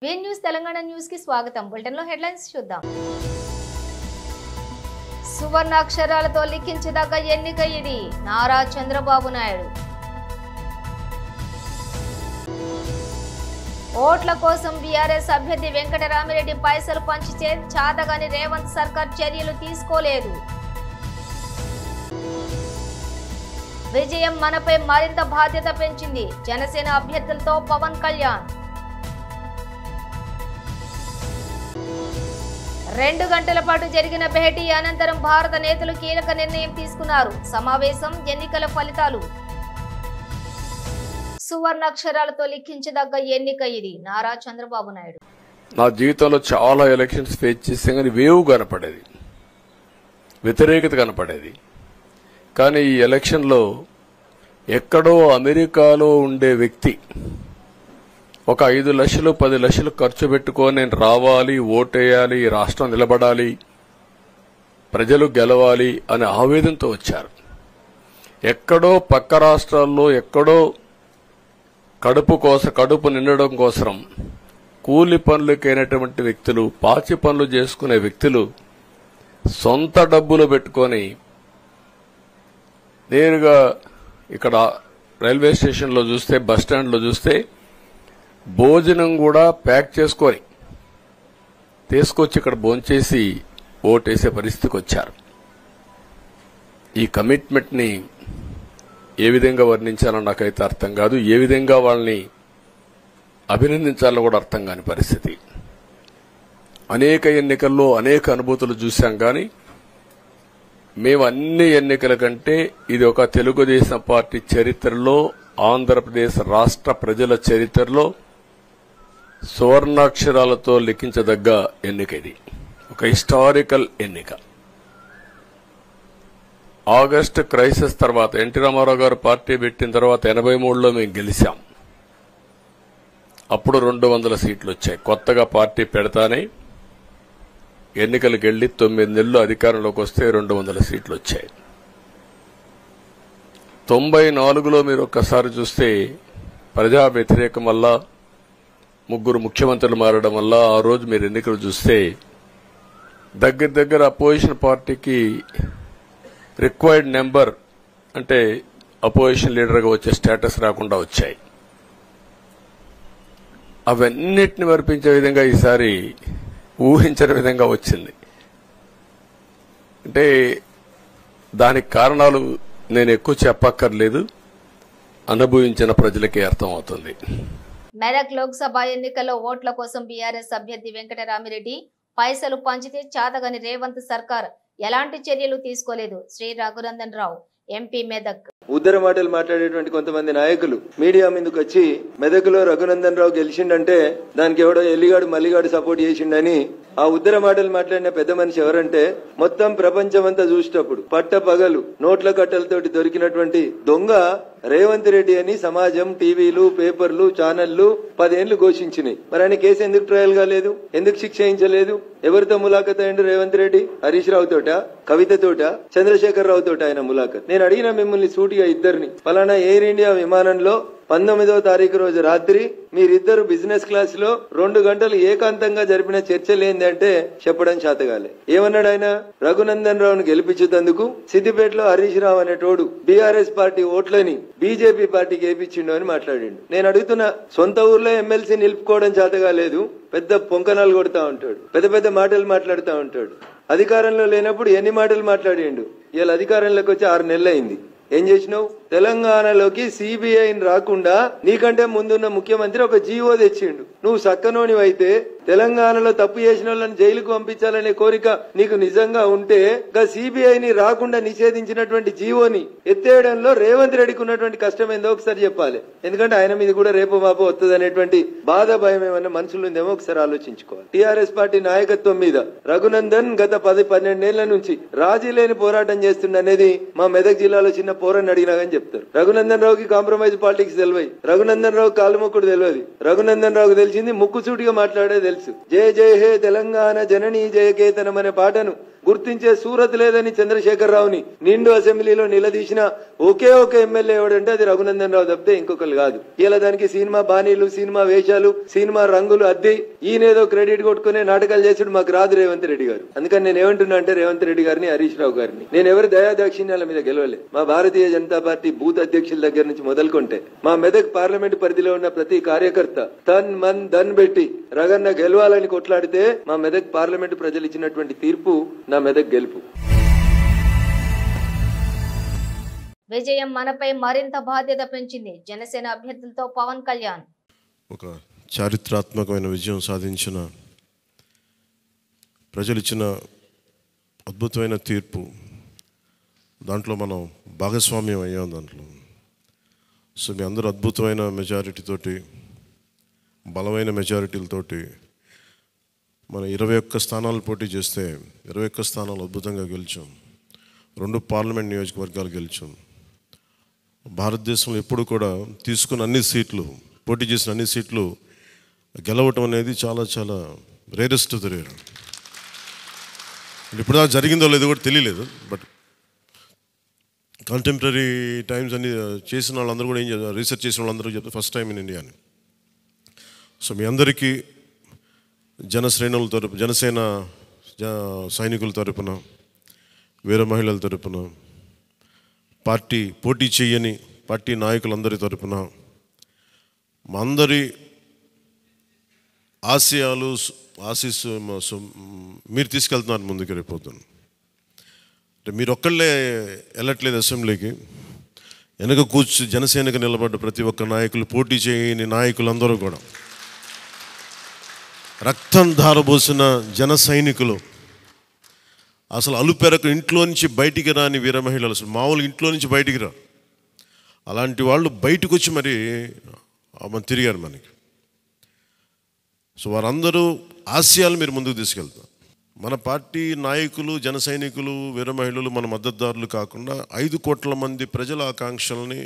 V news Telangana news కి స్వాగతం. Bulletin లో హెడ్లైన్స్ చూద్దాం. సువర్ణాక్షరాలతో లిఖించదగ్గ ఎన్నిక ఇది, నారా చంద్రబాబు నాయుడు. ఓట్ల కోసం బీఆర్ఎస్ అభ్యర్థి వెంకటరామిరెడ్డి పైసలు పంచితే చాతగాని రేవంత్ సర్కార్ చర్యలు తీసుకోలేదు. విజయం మనపై మరింత బాధ్యత పెంచింది, జనసేన అభ్యర్థులతో పవన్ కళ్యాణ్. 2 గంటల పాటు జరిగిన భేటీ అనంతరం భారత నేతలు కీలక నిర్ణయం తీసుకున్నారు. సమావేశం, ఎన్నికల ఫలితాలు. సువర్ణాక్షరాలతో లిఖించదగ్గ ఎన్నిక ఇది, నారా చంద్రబాబు నాయుడు. నా జీవితంలో చాలా ఎలక్షన్స్ ఫేస్ చేస్తే కానీ వేవ్ కనపడేది, వ్యతిరేకత కనపడేది. కానీ ఈ ఎలక్షన్లో ఎక్కడో అమెరికాలో ఉండే వ్యక్తి ఒక 5 లక్షలు 10 లక్షలు ఖర్చు పెట్టుకొని నేను రావాలి, ఓటేయాలి, రాష్ట్రం నిలబడాలి, ప్రజలు గెలవాలి అనే ఆవేదనతో వచ్చారు. ఎక్కడో పక్క రాష్ట్రాల్లో ఎక్కడో కడుపు నిండడం కోసం కూలి పనులకైనటువంటి వ్యక్తులు, పాచి పనులు చేసుకునే వ్యక్తులు సొంత డబ్బులు పెట్టుకొని నేరుగా ఇక్కడ రైల్వే స్టేషన్లో చూస్తే, బస్టాండ్లో చూస్తే భోజనం కూడా ప్యాక్ చేసుకొని తీసుకొచ్చి ఇక్కడ భోంచేసి ఓటేసే పరిస్థితికి వచ్చారు. ఈ కమిట్మెంట్ని ఏ విధంగా వర్ణించాలో నాకైతే అర్థం కాదు. ఏ విధంగా వాళ్ళని అభినందించాలో కూడా అర్థం కాని పరిస్థితి. అనేక ఎన్నికల్లో అనేక అనుభూతులు చూశాం. కానీ మేము అన్ని ఎన్నికల కంటే ఇది ఒక తెలుగుదేశం పార్టీ చరిత్రలో, ఆంధ్రప్రదేశ్ రాష్ట్ర ప్రజల చరిత్రలో సువర్ణాక్షరాలతో లిఖించదగ్గ ఎన్నిక. ఇది ఒక హిస్టారికల్ ఎన్నిక. ఆగస్టు క్రైసిస్ తర్వాత ఎన్టీ రామారావు గారు పార్టీ పెట్టిన తర్వాత 83లో మేము గెలిచాం. అప్పుడు 200 సీట్లు వచ్చాయి. కొత్తగా పార్టీ పెడతానే ఎన్నికలకు వెళ్లి 9 నెలలు అధికారంలోకి వస్తే 200 సీట్లు వచ్చాయి. 94లో మీరు ఒక్కసారి చూస్తే ప్రజా వ్యతిరేకం వల్ల 3 ముఖ్యమంత్రులు మారడం వల్ల ఆ రోజు మీరు ఎన్నికలు చూస్తే దగ్గర అపోజిషన్ పార్టీకి రిక్వైర్డ్ నెంబర్ అంటే అపోజిషన్ లీడర్గా వచ్చే స్టేటస్ రాకుండా వచ్చాయి. అవన్నిటిని వర్పించే విధంగా ఈసారి ఊహించని విధంగా వచ్చింది. అంటే దానికి కారణాలు నేను ఎక్కువ చెప్పక్కర్లేదు, అనుభవించిన ప్రజలకే అర్థమవుతుంది. మెదక్ లోక్సభ ఎన్నికల్లో ఓట్ల కోసం బీఆర్ఎస్ అభ్యర్థి వెంకటరామిరెడ్డి పైసలు పంచితే చాతగాని రేవంత్ సర్కార్ ఎలాంటి చర్యలు తీసుకోలేదు. శ్రీ రఘునందన్ రావు, ఎంపీ మెదక్. ఉద్దర మాటలు మాట్లాడేటువంటి కొంతమంది నాయకులు మీడియా మీదకి వచ్చి మెదక్లో రఘునందన్ రావు గెలిచిండంటే దానికి ఎవడో ఎల్లిగాడు మల్లిగాడు సపోర్ట్ చేసిండని ఆ ఉద్దర మాటలు మాట్లాడిన పెద్ద మనిషి ఎవరంటే మొత్తం ప్రపంచమంతా చూసేటప్పుడు పట్ట పగలు నోట్ల కట్టలతోటి దొరికినటువంటి దొంగ రేవంత్ రెడ్డి అని సమాజం, టీవీలు, పేపర్లు, ఛానళ్లు 10 ఏళ్లు ఘోషించినాయి. మరి ఆయన కేసు ఎందుకు ట్రయల్ కాలేదు? ఎందుకు శిక్ష వేయించలేదు? ఎవరితో ములాఖత్ అయ్యిండు రేవంత్ రెడ్డి? హరీష్ రావు తోట, కవితతోట, చంద్రశేఖర్ రావు తోట ఆయన ములాఖత్. నేను అడిగిన మిమ్మల్ని సూటిగా ఇద్దరిని, పలానా ఎయిర్ ఇండియా విమానంలో 19వ తారీఖు రోజు రాత్రి మీరిద్దరు బిజినెస్ క్లాస్ లో 2 గంటలు ఏకాంతంగా జరిపిన చర్చలు ఏంటంటే చెప్పడం చేతగాలే. ఏమన్నాడు ఆయన? రఘునందన్ రావును గెలిపించేందుకు సిద్దిపేటలో హరీష్ రావు అనేటోడు బీఆర్ఎస్ పార్టీ ఓట్లని బీజేపీ పార్టీకి వేయించిండు అని మాట్లాడిండు. నేను అడుగుతున్నా, సొంత ఊర్లో ఎమ్మెల్సీ నిలుపుకోవడం చేతగాలేదు, పెద్ద పొంకనాలు కొడతా ఉంటాడు, పెద్ద మాటలు మాట్లాడుతూ ఉంటాడు. అధికారంలో లేనప్పుడు ఎన్ని మాటలు మాట్లాడిండు. ఇవాళ అధికారంలోకి వచ్చి 6 నెలలు అయింది. ఏం చేసినావు? తెలంగాణలోకి సిబిఐని రాకుండా నీకంటే ముందున్న ముఖ్యమంత్రి ఒక జీవో తెచ్చిండు. నువ్వు సక్కనోనివైతే తెలంగాణలో తప్పు చేసిన వాళ్ళని జైలుకు పంపించాలనే కోరిక నీకు నిజంగా ఉంటే సిబిఐని రాకుండా నిషేధించినటువంటి జీవోని ఎత్తేయడంలో రేవంత్ రెడ్డికి ఉన్నటువంటి కష్టం ఏందో ఒకసారి చెప్పాలి. ఎందుకంటే ఆయన మీద కూడా రేపు మాపు వస్తుంది అనేటువంటి బాధ, భయం ఏమన్నా మనసులో ఉందేమో ఒకసారి ఆలోచించుకోవాలి. టీఆర్ఎస్ పార్టీ నాయకత్వం మీద రఘునందన్ గత 10-12 ఏళ్ల నుంచి రాజీ లేని పోరాటం చేస్తుండనేది మా మెదక్ జిల్లాలో చిన్న పోరాన్ని అడిగినా కానీ చెప్తారు. రఘునందన్ రావుకి కాంప్రమైజ్ పాలిటిక్స్ తెలియదు, రఘునందన్ రావు కాలుమొక్కుడు తెలియదు. రఘునందన్ రావుకు తెలిసింది ముక్కుసూటిగా మాట్లాడే తెలుసు. జయ జయ హే తెలంగాణ జననీ జయకేతనం అనే పాటను గుర్తించే సూరత్ లేదని చంద్రశేఖరరావుని నిండు అసెంబ్లీలో నిలదీసిన ఒకే ఒక ఎమ్మెల్యే ఎవడంటే అది రఘునందన్ రావు తప్పితే ఇంకొకరు కాదు. ఇలా దానికి సినిమా బాణీలు, సినిమా వేషాలు, సినిమా రంగులు అద్ది ఈయనేదో క్రెడిట్ కొట్టుకునే నాటకాలు చేసాడు. మాకు రాదు రేవంత్ రెడ్డి గారు. అందుకని నేను ఏమంటున్నా అంటే రేవంత్ రెడ్డి గారిని, హరీష్ రావు గారిని నేను ఎవరి దయాదాక్షిణ్యాల మీద గెలవలే. మా భారతీయ జనతా పార్టీ బూత్ అధ్యక్షుల దగ్గర నుంచి మొదలుకుంటే మా మెదక్ పార్లమెంట్ పరిధిలో ఉన్న ప్రతి కార్యకర్త తన్ మన్ ధన్ పెట్టి రగన్న గెలవాలని కొట్లాడితే మా మెదక్ పార్లమెంట్ ప్రజలు ఇచ్చినటువంటి తీర్పు నా మెదక్ గెలుపు. విజయం మనపై మరింత బాధ్యత పెంచింది. జనసేన అభ్యర్థులతో పవన్ కళ్యాణ్. ఒక చారిత్రాత్మకమైన విజయం సాధించిన ప్రజలు ఇచ్చిన అద్భుతమైన తీర్పు, దాంట్లో మనం భాగస్వామ్యం అయ్యాం దాంట్లో. సో మీ అందరూ అద్భుతమైన మెజారిటీతోటి, బలమైన మెజారిటీలతోటి మన 21 స్థానాలు పోటీ చేస్తే 21 స్థానాలు అద్భుతంగా గెలిచాం. 2 పార్లమెంట్ నియోజకవర్గాలు గెలిచాం. భారతదేశంలో ఎప్పుడు కూడా తీసుకున్న అన్ని సీట్లు, పోటీ చేసిన అన్ని సీట్లు గెలవటం అనేది చాలా చాలా రేరెస్ట్ ఆఫ్ ద రేర్. ఇప్పుడు దాకా జరిగిందో లేదో కూడా తెలియలేదు. బట్ కంటెంపరీ టైమ్స్ అన్ని చేసిన వాళ్ళందరూ కూడా ఏం చేస్తారు, రీసెర్చ్ చేసిన వాళ్ళందరూ చెప్తారు ఫస్ట్ టైం ఇన్ ఇండియా అని. సో మీ అందరికీ జనశ్రేణుల తరపు, జనసేన సైనికుల తరపున, వీర మహిళల తరపున, పార్టీ పోటీ చేయని పార్టీ నాయకులందరి తరపున, మా అందరి ఆశయాలు ఆశీస్సు మీరు తీసుకెళ్తున్నారు ముందుకు రేపోతాను. అంటే మీరు ఒక్కళ్ళే వెళ్ళట్లేదు అసెంబ్లీకి, వెనక కూర్చు జనసేనకు నిలబడ్డ ప్రతి ఒక్క నాయకులు, పోటీ చేయని నాయకులందరూ కూడా, రక్తం ధారబోసిన జన సైనికులు, అసలు అలుపెరకు ఇంట్లో నుంచి బయటికి రాని వీర మహిళలు, అసలు మామూలు ఇంట్లో నుంచి బయటికి రా, అలాంటి వాళ్ళు బయటకు వచ్చి మరి తిరిగారు మనకి. సో వారందరూ ఆశయాలు మీరు ముందుకు తీసుకెళ్తారు. మన పార్టీ నాయకులు, జన సైనికులు, వీర మహిళలు, మన మద్దతుదారులు కాకుండా 5 కోట్ల మంది ప్రజల ఆకాంక్షల్ని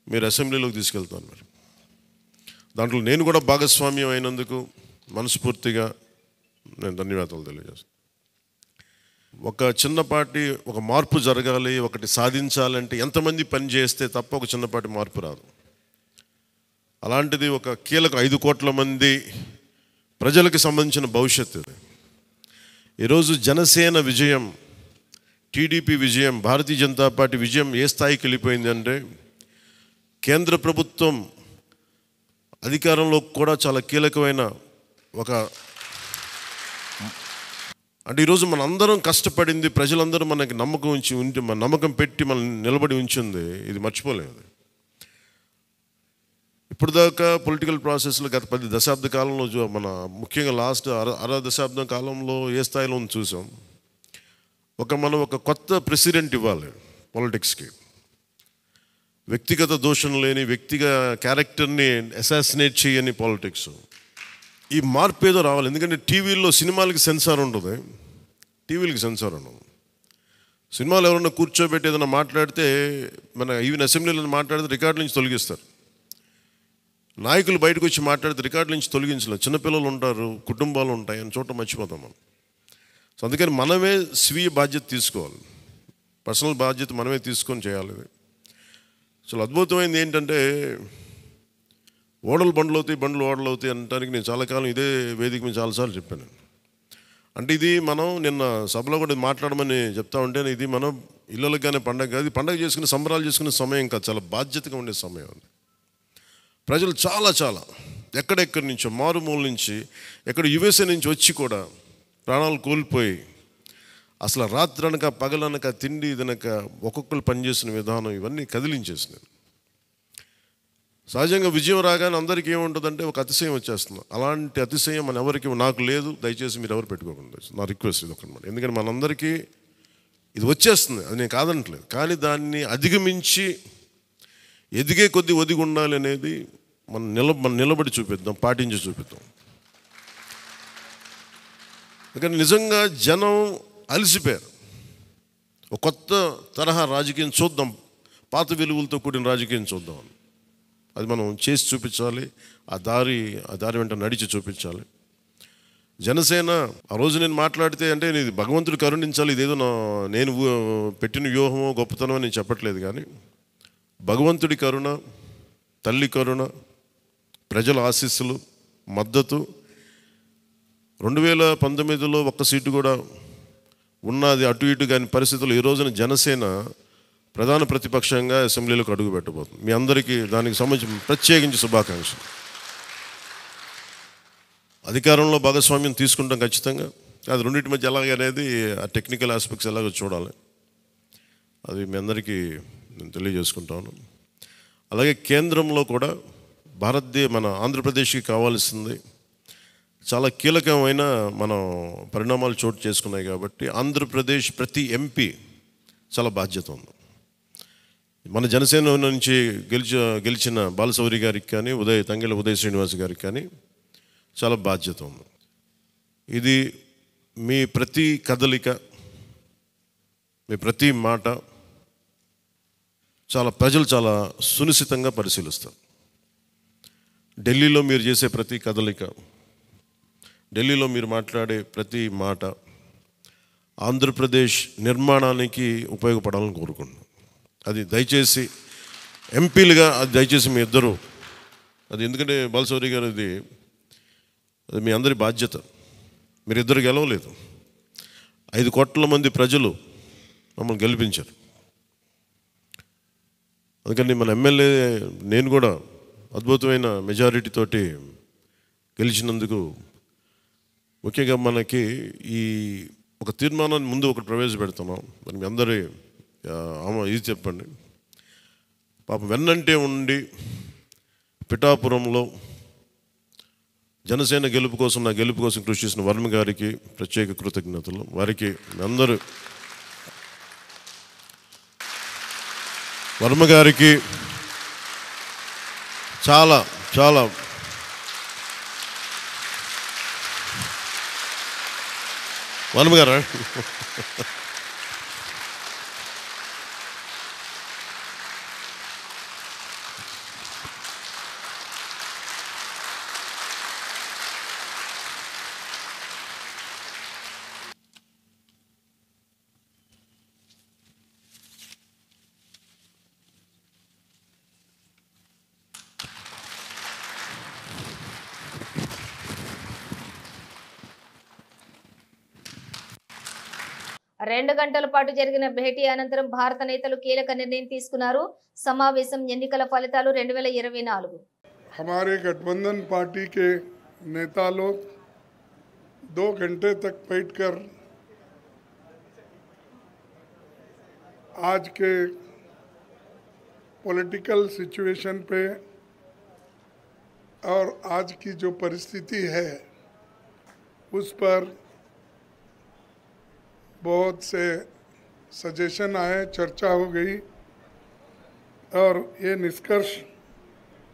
మీరు అసెంబ్లీలోకి తీసుకెళ్తాను. మరి దాంట్లో నేను కూడా భాగస్వామ్యం అయినందుకు మనస్ఫూర్తిగా నేను ధన్యవాదాలు తెలియజేస్తాను. ఒక చిన్నపాటి ఒక మార్పు జరగాలి, ఒకటి సాధించాలంటే ఎంతమంది పని చేస్తే తప్ప ఒక చిన్నపాటి మార్పు రాదు. అలాంటిది ఒక కీలక 5 కోట్ల మంది ప్రజలకు సంబంధించిన భవిష్యత్తు. ఈరోజు జనసేన విజయం, టీడీపీ విజయం, భారతీయ జనతా పార్టీ విజయం ఏ స్థాయికి వెళ్ళిపోయింది అంటే, కేంద్ర ప్రభుత్వం అధికారంలో కూడా చాలా కీలకమైన ఒక, అంటే ఈరోజు మనందరం కష్టపడింది, ప్రజలందరూ మనకి నమ్మకం ఉంచి మన నమ్మకం పెట్టి మనం నిలబడి ఉంచింది, ఇది మర్చిపోలేదు. ఇప్పుడు దాకా పొలిటికల్ ప్రాసెస్లో గత 10 దశాబ్ద కాలంలో మన ముఖ్యంగా లాస్ట్ అర దశాబ్దం కాలంలో ఏ స్థాయిలో చూసాం. మనం ఒక కొత్త ప్రెసిడెంట్ ఇవ్వాలి పాలిటిక్స్కి, వ్యక్తిగత దోషం లేని, వ్యక్తిగత క్యారెక్టర్ని అసాసినేట్ చేయని పాలిటిక్స్. ఈ మార్పు ఏదో రావాలి. ఎందుకంటే టీవీల్లో సినిమాలకి సెన్సార్ ఉంటుంది, టీవీలకి సెన్సార్ ఉండదు. సినిమాలు ఎవరన్నా కూర్చోబెట్టి ఏదైనా మాట్లాడితే, మన ఈవెన్ అసెంబ్లీలో మాట్లాడితే రికార్డుల నుంచి తొలగిస్తారు. నాయకులు బయటకు వచ్చి మాట్లాడితే రికార్డుల నుంచి తొలగించలేదు. చిన్నపిల్లలు ఉంటారు, కుటుంబాలు ఉంటాయి, అని చోట మర్చిపోతాం మనం. సో అందుకని మనమే స్వీయ బాధ్యత తీసుకోవాలి, పర్సనల్ బాధ్యత మనమే తీసుకొని చేయాలి. చాలా అద్భుతమైనది ఏంటంటే, ఓడలు బండ్లు అవుతాయి, బండ్లు ఓడలు అవుతాయి అనడానికి నేను చాలా కాలం ఇదే వేదిక మీద చాలాసార్లు చెప్పాను. అంటే ఇది మనం నిన్న సభలో కూడా మాట్లాడమని చెప్తా ఉంటే, ఇది మనం ఇళ్ళకి కానీ పండగ కాదు, పండగ చేసుకునే సంబరాలు చేసుకునే సమయం కాదు, చాలా బాధ్యతగా ఉండే సమయం అది. ప్రజలు చాలా చాలా ఎక్కడెక్కడి నుంచో, మారుమూల నుంచి, ఎక్కడ యుఎస్ఏ నుంచి వచ్చి కూడా ప్రాణాలు కోల్పోయి, అసలు రాత్రనక పగలనక తిండి ఇదనక ఒక్కొక్కరు పనిచేసిన విధానం ఇవన్నీ కదిలించేసినాయి. సహజంగా విజయం రాగానే అందరికీ ఏముంటుందంటే ఒక అతిశయం వచ్చేస్తుంది. అలాంటి అతిశయం మన ఎవరికి, నాకు లేదు, దయచేసి మీరు ఎవరు పెట్టుకోకుండా, నా రిక్వెస్ట్ ఇది ఒకనమాట. ఎందుకంటే మనందరికీ ఇది వచ్చేస్తుంది, అది నేను కాదనట్లేదు. కానీ దాన్ని అధిగమించి ఎదిగే కొద్దీ ఒదిగి ఉండాలి అనేది మనం నిలబడి చూపిద్దాం, పాటించి చూపిద్దాం. ఎందుకంటే నిజంగా జనం అలసిపోయారు. ఒక కొత్త తరహా రాజకీయం చూద్దాం, పాత విలువలతో కూడిన రాజకీయం చూద్దాం. అది మనం చేసి చూపించాలి, ఆ దారి వెంట నడిచి చూపించాలి. జనసేన ఆ రోజు నేను మాట్లాడితే అంటే ఇది భగవంతుడు కరుణించాలి, ఇదేదో నేను పెట్టిన వ్యూహమో గొప్పతనమో నేను చెప్పట్లేదు. కానీ భగవంతుడి కరుణ, తల్లి కరుణ, ప్రజల ఆశీస్సులు, మద్దతు 2019లో ఒక్క సీటు కూడా ఉన్నది అటు ఇటు కాని పరిస్థితుల్లో ఈ రోజున జనసేన ప్రధాన ప్రతిపక్షంగా అసెంబ్లీలోకి అడుగు పెట్టబోతుంది. మీ అందరికీ దానికి సంబంధించి ప్రత్యేకించి శుభాకాంక్షలు. అధికారంలో భాగస్వామ్యం తీసుకుంటాం ఖచ్చితంగా. అది రెండింటి మధ్య ఎలాగ అనేది ఆ టెక్నికల్ ఆస్పెక్ట్స్ ఎలాగో చూడాలి. అది మీ అందరికీ నేను తెలియజేసుకుంటాను. అలాగే కేంద్రంలో కూడా మన ఆంధ్రప్రదేశ్కి కావాల్సింది చాలా కీలకమైన మనం పరిణామాలు చోటు చేసుకున్నాయి. కాబట్టి ఆంధ్రప్రదేశ్ ప్రతి ఎంపీ చాలా బాధ్యత ఉంది. మన జనసేన నుంచి గెలిచిన బాలశౌరి గారికి కానీ తంగెళ్ళ ఉదయ్ శ్రీనివాస్ గారికి కానీ చాలా బాధ్యత ఉంది. ఇది మీ ప్రతి కదలిక, మీ ప్రతి మాట ప్రజలు చాలా సునిశ్చితంగా పరిశీలిస్తారు. ఢిల్లీలో మీరు చేసే ప్రతి కదలిక, ఢిల్లీలో మీరు మాట్లాడే ప్రతి మాట ఆంధ్రప్రదేశ్ నిర్మాణానికి ఉపయోగపడాలని కోరుకుంటున్నాను. అది దయచేసి ఎంపీలుగా అది దయచేసి మీ ఇద్దరు అది, ఎందుకంటే బాలశౌరి గారు అది మీ అందరి బాధ్యత. మీరిద్దరు గెలవలేదు, 5 కోట్ల మంది ప్రజలు మమ్మల్ని గెలిపించారు. అందుకని మన ఎమ్మెల్యే నేను కూడా అద్భుతమైన మెజారిటీ తోటి గెలిచినందుకు ముఖ్యంగా మనకి ఈ ఒక తీర్మానాన్ని ముందు ఒకటి ప్రవేశపెడుతున్నాం. మరి మీ అందరి ఇది చెప్పండి. పాపం వెన్నంటే ఉండి పిఠాపురంలో జనసేన గెలుపు కోసం, నా గెలుపు కోసం కృషి చేసిన వర్మ గారికి ప్రత్యేక కృతజ్ఞతలు. వారికి అందరూ వర్మ గారికి చాలా చాలా వర్మ గారా రెండు గంటల పాటు జరిగిన భేటీ అనంతరం భారత నేతలు కీలక నిర్ణయం తీసుకున్నారు. సమావేశం ఎన్నికల ఫలితాలు 2024. हमारे गठबंधन पार्टी के नेता लोग 2 घंटे तक बैठकर आज के पॉलिटिकल सिचुएशन पे और आज की जो परिस्थिति है उस पर बहुत से सजेशन आए, चर्चा हो गई और ये निष्कर्ष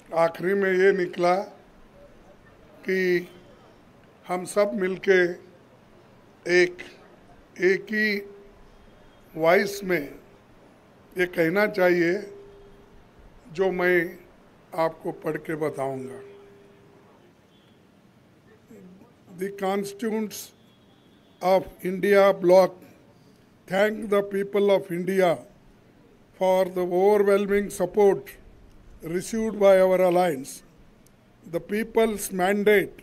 आखिरी में ये निकला कि हम सब मिलके एक ही वॉइस में ये कहना चाहिए जो मैं आपको पढ़ के बताऊंगा. The constituents of India bloc thank the people of India for the overwhelming support received by our alliance. The people's mandate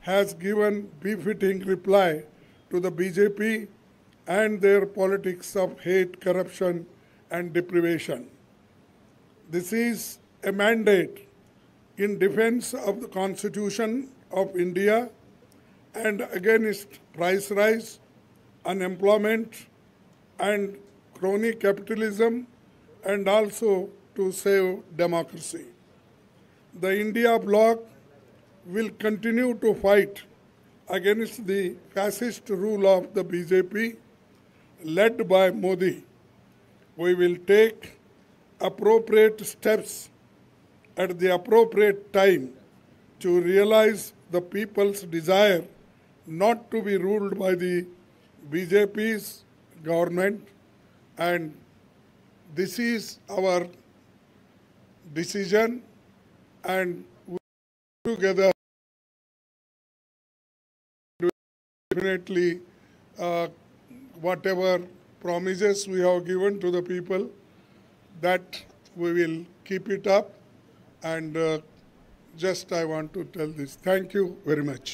has given befitting reply to the BJP and their politics of hate, corruption and deprivation. This is a mandate in defense of the Constitution of India and against price rise, unemployment and crony capitalism, and also to save democracy. The India bloc will continue to fight against the fascist rule of the BJP led by Modi. We will take appropriate steps at the appropriate time to realize the people's desire not to be ruled by the BJP's government, and this is our decision, and we together definitely whatever promises we have given to the people, that we will keep it up. And just I want to tell this. Thank you very much.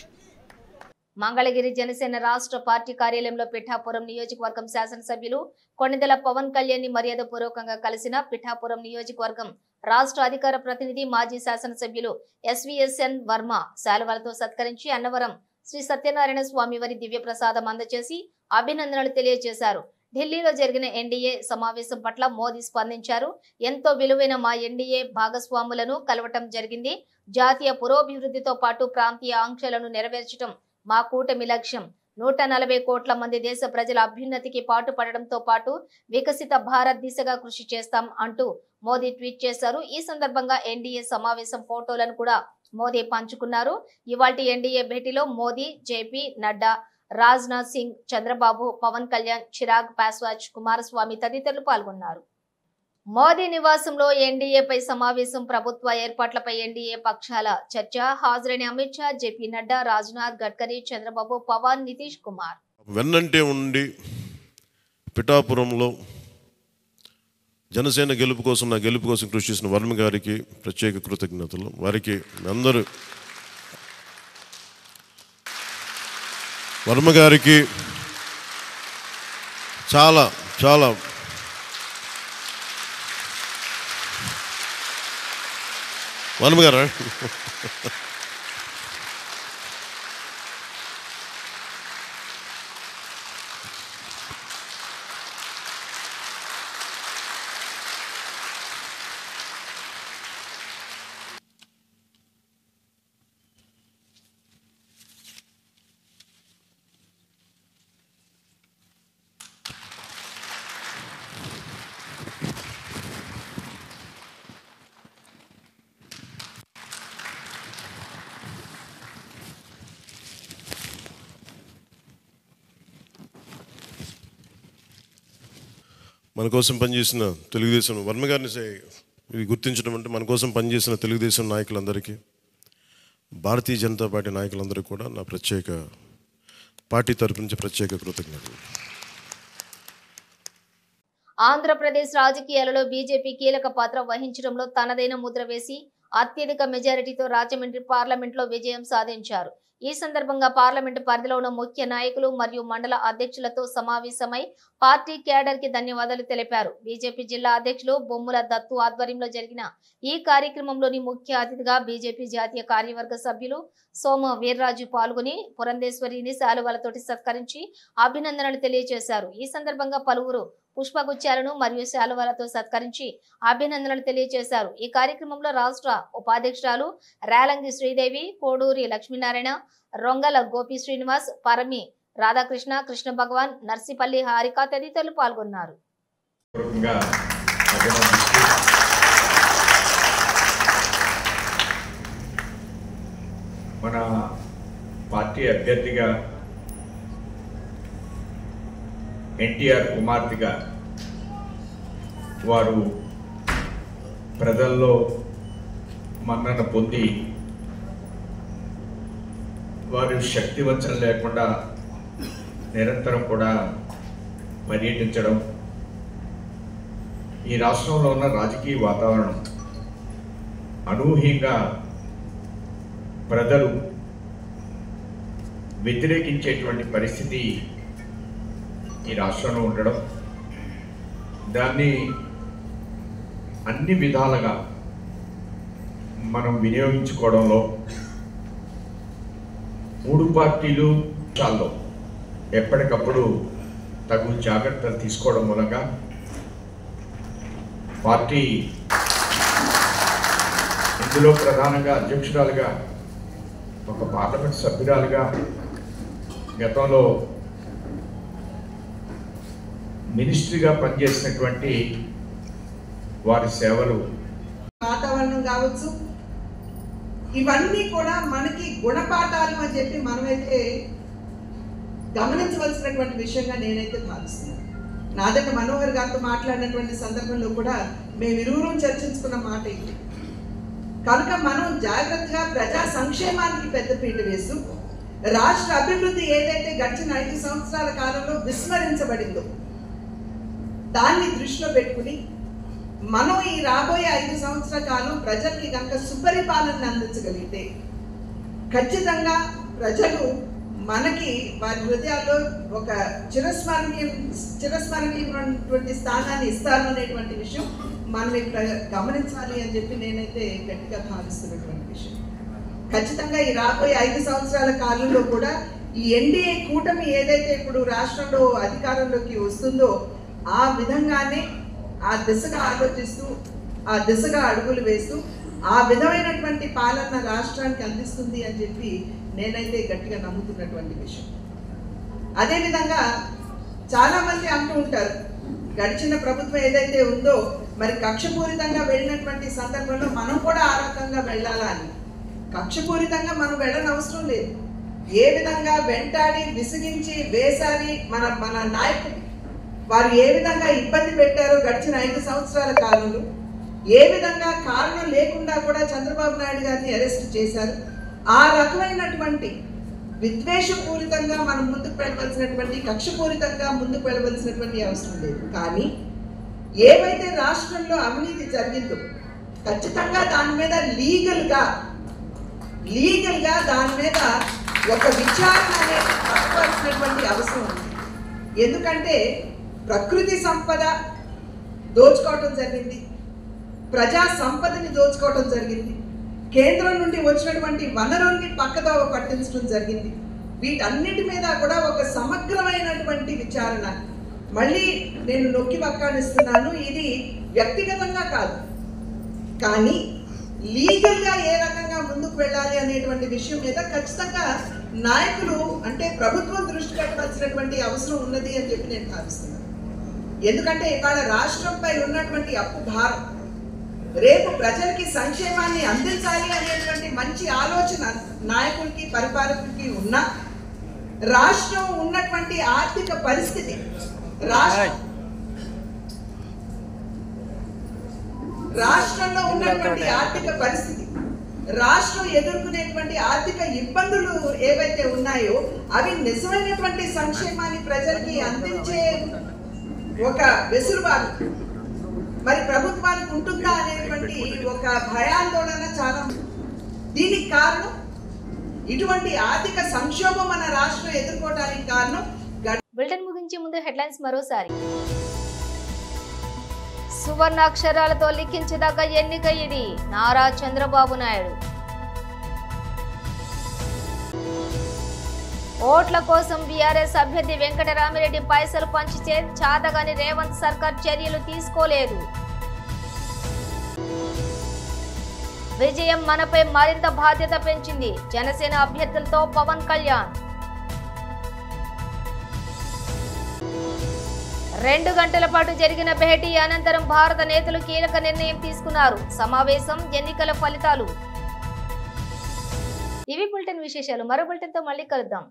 Mangalagiri Janasena రాష్ట్ర party కార్యాలయంలో పిఠాపురం నియోజకవర్గం శాసనసభ్యులు కొణిదెల పవన్ కళ్యాణ్ ని మర్యాదపూర్వకంగా కలిసిన పిఠాపురం నియోజకవర్గం రాష్ట్ర అధికార ప్రతినిధి మాజీ శాసనసభ్యులు ఎస్విఎస్ఎన్ వర్మ శాలువాలతో సత్కరించి అన్నవరం శ్రీ సత్యనారాయణ స్వామి వారి దివ్య ప్రసాదం అందజేసి అభినందనలు తెలియజేశారు. ఢిల్లీలో జరిగిన ఎన్డీఏ సమావేశం పట్ల మోదీ స్పందించారు. ఎంతో విలువైన మా ఎన్డీఏ భాగస్వాములను కలవటం జరిగింది. జాతీయ పురోభివృద్ధితో పాటు ప్రాంతీయ ఆంక్షలను నెరవేర్చడం మా కూటమి లక్ష్యం. 140 కోట్ల మంది దేశ ప్రజల అభ్యున్నతికి పాటుపడడంతో పాటు వికసిత భారత్ దిశగా కృషి చేస్తాం అంటూ మోదీ ట్వీట్ చేశారు. ఈ సందర్భంగా ఎన్డీఏ సమావేశం ఫోటోలను కూడా మోదీ పంచుకున్నారు. ఇవాల్టి ఎన్డీఏ భేటీలో మోదీ, జేపీ నడ్డా, రాజ్నాథ్ సింగ్, చంద్రబాబు, పవన్ కళ్యాణ్, చిరాగ్ పాస్వాన్, కుమారస్వామి తదితరులు పాల్గొన్నారు. మోదీ నివాసంలో ఎన్డీఏపై సమావేశం, ప్రభుత్వ ఏర్పాట్లపై ఎన్డీఏ పక్షాల చర్చ. హాజరైన అమిత్ షా, జేపీ నడ్డా, రాజ్నాథ్, గడ్కరీ, చంద్రబాబు, పవన్, నితీష్ కుమార్. వెన్నంటే ఉండి పిఠాపురంలో జనసేన గెలుపు కోసం, నా గెలుపు కోసం కృషి చేసిన వర్మ గారికి ప్రత్యేక కృతజ్ఞతలు. వారికి అందరూ వర్మ గారికి చాలా చాలా వర్మ గారు మన కోసం పనిచేసిన తెలుగుదేశం వర్మ గారిని ఇది గుర్తించడం అంటే మన కోసం పనిచేసిన తెలుగుదేశం నాయకులందరికీ, భారతీయ జనతా పార్టీ నాయకులందరికీ కూడా నా ప్రత్యేక పార్టీ తరపు నుంచి ప్రత్యేక కృతజ్ఞతలు. ఆంధ్రప్రదేశ్ రాజకీయాలలో బీజేపీ కీలక పాత్ర వహించడంలో తనదైన ముద్ర వేసి అత్యధిక మెజారిటీతో రాజమండ్రి పార్లమెంట్లో విజయం సాధించారు. ఈ సందర్భంగా పార్లమెంటు పరిధిలో ఉన్న ముఖ్య నాయకులు మరియు మండల అధ్యక్షులతో సమావేశమై పార్టీ క్యాడర్ కి ధన్యవాదాలు తెలిపారు. బీజేపీ జిల్లా అధ్యక్షులు బొమ్ముల దత్తు ఆధ్వర్యంలో జరిగిన ఈ కార్యక్రమంలోని ముఖ్య అతిథిగా బీజేపీ జాతీయ కార్యవర్గ సభ్యులు సోమ వీర్రాజు పాల్గొని పురంధేశ్వరిని శాలువాలతోటి సత్కరించి అభినందనలు తెలియజేశారు. ఈ సందర్భంగా పలువురు పుష్పగుచ్చాలను మరియు శాలువాలతో సత్కరించి అభినందనలు తెలియజేశారు. ఈ కార్యక్రమంలో రాష్ట్ర ఉపాధ్యక్షురాలు రేలంగి శ్రీదేవి, కోడూరి లక్ష్మీనారాయణ, రొంగల గోపి శ్రీనివాస్, పరమి రాధాకృష్ణ, కృష్ణ భగవాన్, నర్సిపల్లి హారిక తదితరులు పాల్గొన్నారు. మన పార్టీ అభ్యర్థిగా ఎన్టీఆర్ కుమార్తెగా వారు ప్రజల్లో మన్నన పొంది వారు శక్తి వంచన లేకుండా నిరంతరం కూడా పర్యటించడం, ఈ రాష్ట్రంలో ఉన్న రాజకీయ వాతావరణం అనూహ్యంగా ప్రజలు వ్యతిరేకించేటువంటి పరిస్థితి ఈ రాష్ట్రంలో ఉండడం, దాన్ని అన్ని విధాలుగా మనం వినియోగించుకోవడంలో మూడు పార్టీలు చాల్లో ఎప్పటికప్పుడు తగు జాగ్రత్తలు తీసుకోవడం మూలంగా పార్టీ ఇందులో ప్రధానంగా అధ్యక్షురాలుగా, ఒక పార్లమెంట్ సభ్యురాలుగా, గతంలో మినిస్ట్రీగా పనిచేసినటువంటి వారి సేవలు, వాతావరణం కావచ్చు, ఇవన్నీ కూడా మనకి గుణపాఠాలు అని చెప్పి మనమైతే గమనించవలసినటువంటి విషయంగా నేనైతే భావిస్తున్నాను. నాదట మనోహర్ గారితో మాట్లాడినటువంటి సందర్భంలో కూడా మేము ఇరువురు చర్చించుకున్న మాట ఇది. కనుక మనం జాగ్రత్తగా ప్రజా సంక్షేమానికి పెద్దపీట వేస్తూ రాష్ట్ర అభివృద్ధి ఏదైతే గడిచిన 5 సంవత్సరాల కాలంలో విస్మరించబడిందో దాన్ని దృష్టిలో పెట్టుకుని మనం ఈ రాబోయే 5 సంవత్సరాల కాలం ప్రజలకి కనుక సుపరిపాలన అందించగలిగితే ఖచ్చితంగా ప్రజలు మనకి వారి హృదయాల్లో ఒక చిరస్మరణీయమైనటువంటి స్థానాన్ని ఇస్తారు అనేటువంటి విషయం మనం ఇక్కడ గమనించాలి అని చెప్పి నేనైతే గట్టిగా భావిస్తున్నటువంటి విషయం. ఖచ్చితంగా ఈ రాబోయే 5 సంవత్సరాల కాలంలో కూడా ఈ ఎన్డీఏ కూటమి ఏదైతే ఇప్పుడు రాష్ట్రంలో అధికారంలోకి వస్తుందో ఆ విధంగానే ఆ దిశగా ఆలోచిస్తూ ఆ దిశగా అడుగులు వేస్తూ ఆ విధమైనటువంటి పాలన రాష్ట్రానికి అందిస్తుంది అని చెప్పి నేనైతే గట్టిగా నమ్ముతున్నటువంటి విషయం. అదేవిధంగా చాలామంది అంటూ ఉంటారు గడిచిన ప్రభుత్వం ఏదైతే ఉందో మరి కక్షపూరితంగా వెళ్ళినటువంటి సందర్భంలో మనం కూడా ఆ రకంగా వెళ్ళాలా అని. కక్షపూరితంగా మనం వెళ్ళని అవసరం లేదు. ఏ విధంగా వెంటాడి విసిగించి వేసారి మన నాయకులు వారు ఏ విధంగా ఇబ్బంది పెట్టారో గడిచిన 5 సంవత్సరాల కాలంలో, ఏ విధంగా కారణం లేకుండా కూడా చంద్రబాబు నాయుడు గారిని అరెస్ట్ చేశారు. ఆ రకమైనటువంటి విద్వేషపూరితంగా మనం ముందుకు వెళ్ళవలసినటువంటి కక్షపూరితంగా ముందుకు వెళ్ళవలసినటువంటి అవసరం లేదు. కానీ ఏవైతే రాష్ట్రంలో అవినీతి జరిగిందో ఖచ్చితంగా దాని మీద లీగల్గా దాని మీద ఒక విచారణ అనేది జరపాల్సినటువంటి అవసరం ఉంది. ఎందుకంటే ప్రకృతి సంపద దోచుకోవటం జరిగింది, ప్రజా సంపదని దోచుకోవటం జరిగింది, కేంద్రం నుండి వచ్చినటువంటి వనరుల్ని పక్కదోవ పట్టించడం జరిగింది. వీటన్నిటి మీద కూడా ఒక సమగ్రమైనటువంటి విచారణ. మళ్ళీ నేను నొక్కి వక్కాణిస్తున్నాను, ఇది వ్యక్తిగతంగా కాదు కానీ లీగల్గా ఏ రకంగా ముందుకు వెళ్ళాలి అనేటువంటి విషయం మీద ఖచ్చితంగా నాయకులు అంటే ప్రభుత్వం దృష్టి పెట్టవలసినటువంటి అవసరం ఉన్నది అని చెప్పి నేను భావిస్తున్నాను. ఎందుకంటే ఇవాళ రాష్ట్రంపై ఉన్నటువంటి అప్పు భారం, రేపు ప్రజలకి సంక్షేమాన్ని అందించాలి అనేటువంటి మంచి ఆలోచన నాయకులకి పరిపాలకులకి ఉన్న రాష్ట్రం ఉన్నటువంటి ఆర్థిక పరిస్థితి, రాష్ట్రంలో ఉన్నటువంటి ఆర్థిక పరిస్థితి, రాష్ట్రం ఎదుర్కొనేటువంటి ఆర్థిక ఇబ్బందులు ఏవైతే ఉన్నాయో అవి నిజమైనటువంటి సంక్షేమాన్ని ప్రజలకి అందించే ఒక వెసులుబాటు మరి ప్రభుత్వానికి ఉంటుందా అనేటువంటి ఒక భయాందోళన చాలా. దీనికి కారణం ఇటువంటి ఆర్థిక సంక్షోభం మన రాష్ట్రం ఎదుర్కోవడానికి కారణం. బులెటిన్ ముగించే ముందు హెడ్లైన్స్ మరోసారి. సువర్ణాక్షరాలతో లిఖించదగ్గ ఎన్నిక ఇది, నారా చంద్రబాబు నాయుడు. ఓట్ల కోసం బీఆర్ఎస్ అభ్యర్థి వెంకటరామిరెడ్డి పైసలు పంచితే చాతగాని రేవంత్ సర్కార్ చర్యలు తీసుకోలేదు. విజయం మనపై మరింత బాధ్యత పెంచింది, జనసేన అభ్యర్థులతో పవన్ కళ్యాణ్. 2 గంటల పాటు జరిగిన భేటీ అనంతరం భారత నేతలు కీలక నిర్ణయం తీసుకున్నారు. సమావేశం, ఎన్నికల ఫలితాలు. ఇవి బులెటిన్ విశేషాలు. మరో బులెటిన్తో మళ్ళీ కలుద్దాం.